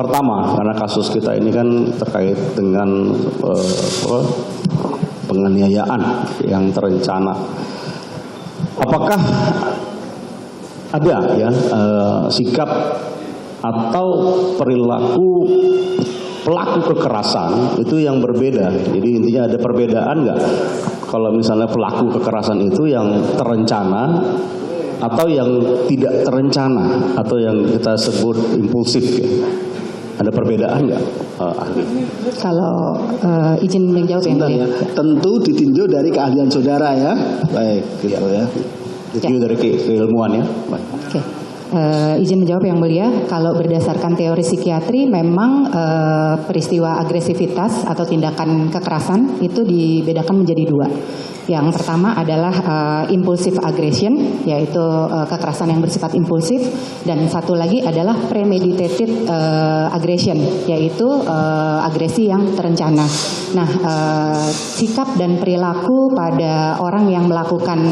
Pertama, karena kasus kita ini kan terkait dengan penganiayaan yang terencana. Apakah ada ya sikap atau perilaku pelaku kekerasan itu yang berbeda? Jadi intinya ada perbedaan nggak? Kalau misalnya pelaku kekerasan itu yang terencana atau yang tidak terencana atau yang kita sebut impulsif ya? Ada perbedaan nggak, ahli? Kalau izin menjawab ya. Tentu ditinjau dari keahlian saudara ya. Baik, gitu ya. Ditinjau dari keilmuan ya. Baik. Oke. Izin menjawab yang mulia, kalau berdasarkan teori psikiatri memang peristiwa agresivitas atau tindakan kekerasan itu dibedakan menjadi dua. Yang pertama adalah impulsive aggression, yaitu kekerasan yang bersifat impulsif, dan satu lagi adalah premeditated aggression, yaitu agresi yang terencana. Nah, sikap dan perilaku pada orang yang melakukan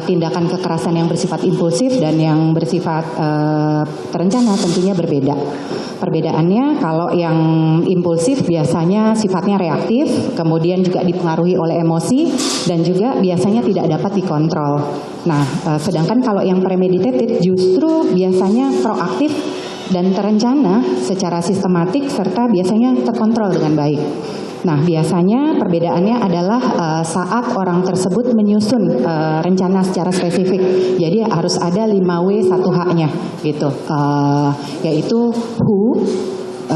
tindakan kekerasan yang bersifat impulsif dan yang bersifat terencana tentunya berbeda. Perbedaannya, kalau yang impulsif biasanya sifatnya reaktif, kemudian juga dipengaruhi oleh emosi, dan juga biasanya tidak dapat dikontrol. Nah, sedangkan kalau yang premeditated justru biasanya proaktif dan terencana secara sistematik serta biasanya terkontrol dengan baik. Nah, biasanya perbedaannya adalah saat orang tersebut menyusun rencana secara spesifik. Jadi harus ada 5W 1H-nya gitu. Yaitu who,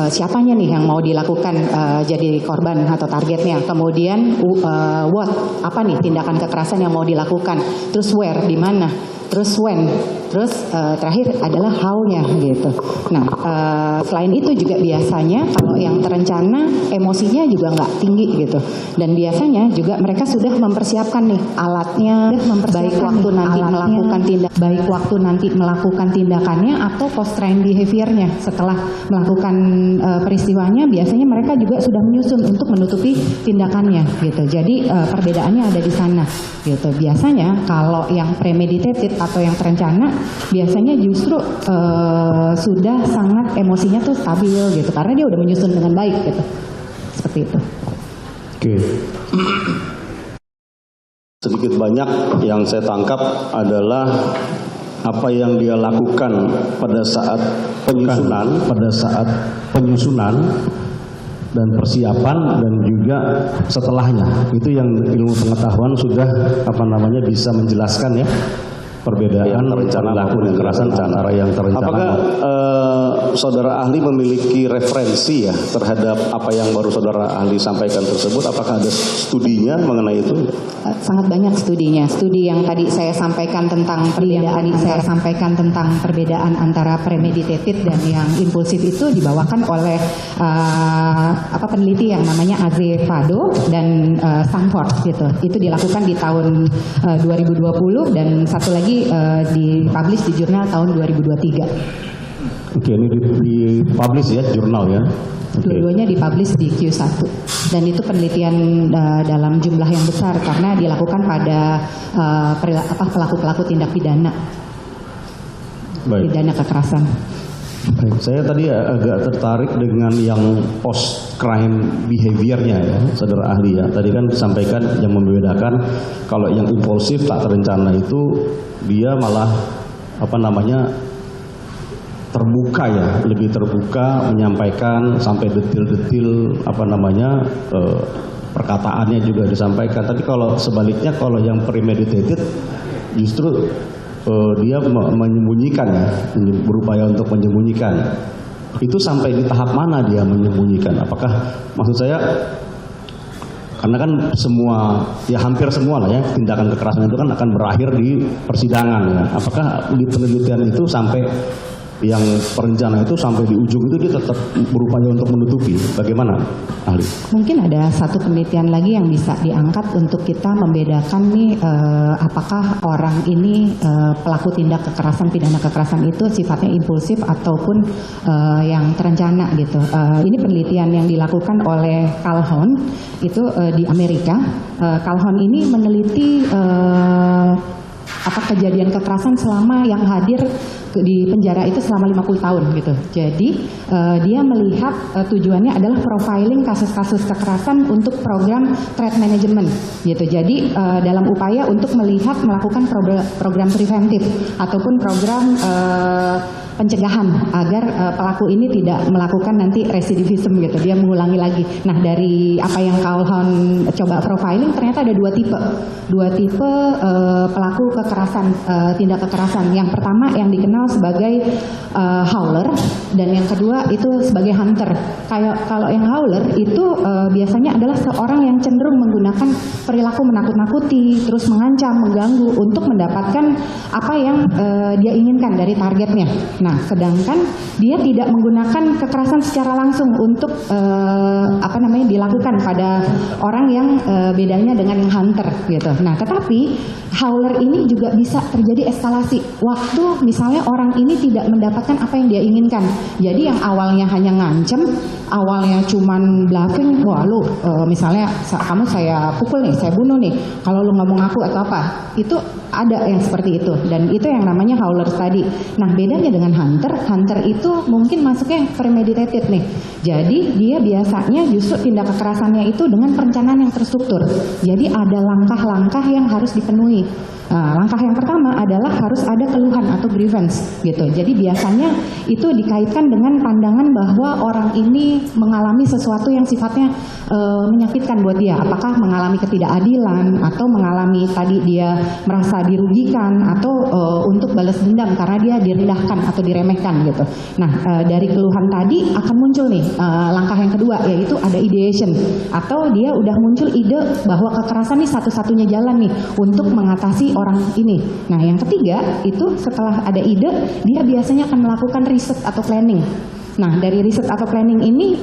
siapanya nih yang mau dilakukan jadi korban atau targetnya. Kemudian what, apa nih tindakan kekerasan yang mau dilakukan. Terus where, di mana. Terus when, terus terakhir adalah how-nya gitu. Nah, selain itu juga biasanya kalau yang terencana emosinya juga nggak tinggi gitu. Dan biasanya juga mereka sudah mempersiapkan nih alatnya, baik waktu nanti melakukan tindakannya atau post-train behavior-nya setelah melakukan peristiwanya. Biasanya mereka juga sudah menyusun untuk menutupi tindakannya gitu. Jadi perbedaannya ada di sana gitu. Biasanya kalau yang premeditated atau yang terencana biasanya justru sudah sangat emosinya tuh stabil gitu karena dia udah menyusun dengan baik gitu, seperti itu. Oke. Sedikit banyak yang saya tangkap adalah apa yang dia lakukan pada saat penyusunan dan persiapan dan juga setelahnya. Itu yang ilmu pengetahuan sudah bisa menjelaskan ya. Perbedaan rencana maupun kekerasan antara yang terencana. Apakah saudara ahli memiliki referensi ya terhadap apa yang baru saudara ahli sampaikan tersebut? Apakah ada studinya mengenai itu? Sangat banyak studinya. Studi yang tadi saya sampaikan tentang perbedaan antara premeditated dan yang impulsif itu dibawakan oleh peneliti yang namanya Azevedo dan Stanford gitu. Itu dilakukan di tahun 2020 dan satu lagi dipublish di jurnal tahun 2023. Oke, ini dipublish ya jurnal ya. Dua-duanya dipublish di Q1 dan itu penelitian dalam jumlah yang besar karena dilakukan pada pelaku-pelaku tindak pidana. Baik. Pidana kekerasan. Baik, saya tadi agak tertarik dengan yang post crime behavior-nya ya, saudara ahli ya. Tadi kan disampaikan yang membedakan kalau yang impulsif tak terencana itu dia malah terbuka ya, lebih terbuka menyampaikan sampai detil-detil perkataannya juga disampaikan. Tapi kalau sebaliknya, kalau yang premeditated justru dia menyembunyikan ya, berupaya untuk menyembunyikan. Itu sampai di tahap mana dia menyembunyikan? Apakah maksud saya karena kan hampir semua lah ya tindakan kekerasan itu kan akan berakhir di persidangan ya. Apakah di penelitian itu sampai yang perencana itu sampai di ujung itu dia tetap berupaya untuk menutupi? Bagaimana ahli? Mungkin ada satu penelitian lagi yang bisa diangkat untuk kita membedakan nih apakah orang ini pelaku tindak kekerasan, pidana kekerasan itu sifatnya impulsif ataupun yang terencana gitu. Ini penelitian yang dilakukan oleh Calhoun itu di Amerika. Calhoun ini meneliti kejadian kekerasan selama yang hadir di penjara itu selama 50 tahun gitu. Jadi dia melihat tujuannya adalah profiling kasus-kasus kekerasan untuk program threat management gitu. Jadi dalam upaya untuk melakukan program preventif ataupun program pencegahan agar pelaku ini tidak melakukan nanti residivisme gitu, dia mengulangi lagi. Nah, dari apa yang Kaulhan coba profiling ternyata ada dua tipe pelaku kekerasan, tindak kekerasan. Yang pertama yang dikenal sebagai howler dan yang kedua itu sebagai hunter. Kalau yang howler itu biasanya adalah seorang yang cenderung menggunakan perilaku menakut-nakuti, terus mengancam, mengganggu untuk mendapatkan apa yang dia inginkan dari targetnya. Nah, sedangkan dia tidak menggunakan kekerasan secara langsung untuk dilakukan pada orang yang bedanya dengan yang hunter gitu. Nah, tetapi howler ini juga bisa terjadi eskalasi waktu misalnya orang ini tidak mendapatkan apa yang dia inginkan. Jadi yang awalnya hanya ngancem, awalnya cuman bluffing, wah lu misalnya kamu saya pukul nih, saya bunuh nih, kalau lu ngomong aku atau apa, itu ada yang seperti itu dan itu yang namanya howler tadi. Nah, bedanya dengan hunter itu mungkin masuknya premeditated nih. Jadi dia biasanya justru tindak kekerasannya itu dengan perencanaan yang terstruktur. Jadi ada langkah-langkah yang harus dipenuhi. Nah, langkah yang pertama adalah harus ada keluhan atau grievance gitu. Jadi biasanya itu dikaitkan dengan pandangan bahwa orang ini mengalami sesuatu yang sifatnya menyakitkan buat dia. Apakah mengalami ketidakadilan atau mengalami tadi dia merasa dirugikan atau untuk balas dendam karena dia direndahkan atau diremehkan gitu. Nah, dari keluhan tadi akan muncul nih langkah yang kedua, yaitu ada ideation atau dia udah muncul ide bahwa kekerasan ini satu-satunya jalan nih untuk mengatasi orang ini. Nah, yang ketiga itu setelah ada ide, dia biasanya akan melakukan riset atau planning. Nah, dari riset atau planning ini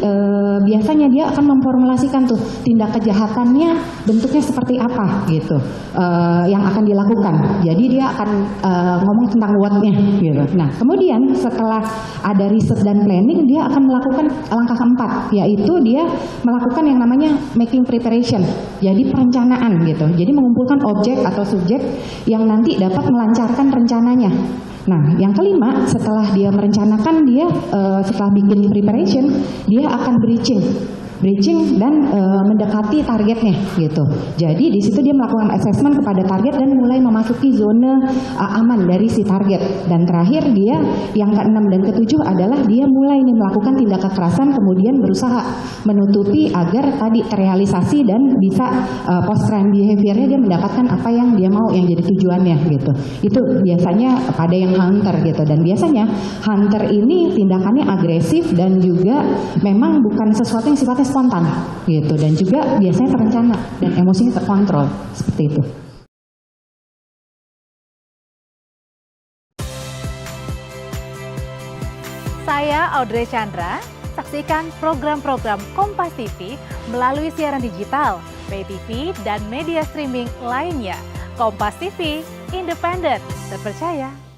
biasanya dia akan memformulasikan tuh tindak kejahatannya bentuknya seperti apa gitu yang akan dilakukan. Jadi dia akan ngomong tentang what-nya gitu. Nah, kemudian setelah ada riset dan planning, dia akan melakukan langkah keempat, yaitu dia melakukan yang namanya making preparation. Jadi perencanaan gitu. Jadi mengumpulkan objek atau subjek yang nanti dapat melancarkan rencananya. Nah, yang kelima, setelah dia merencanakan, dia setelah bikin preparation, dia akan breaching dan mendekati targetnya gitu. Jadi di situ dia melakukan assessment kepada target dan mulai memasuki zona aman dari si target. Dan terakhir dia yang keenam dan ketujuh adalah dia mulai nih melakukan tindak kekerasan, kemudian berusaha menutupi agar tadi terrealisasi dan bisa post crime behavior-nya dia mendapatkan apa yang dia mau, yang jadi tujuannya gitu. Itu biasanya pada yang hunter gitu. Dan biasanya hunter ini tindakannya agresif dan juga memang bukan sesuatu yang sifatnya spontan gitu, dan juga biasanya terencana dan emosinya terkontrol seperti itu. Saya Audrey Chandra. Saksikan program-program Kompas TV melalui siaran digital, pay TV, dan media streaming lainnya. Kompas TV, independen, terpercaya.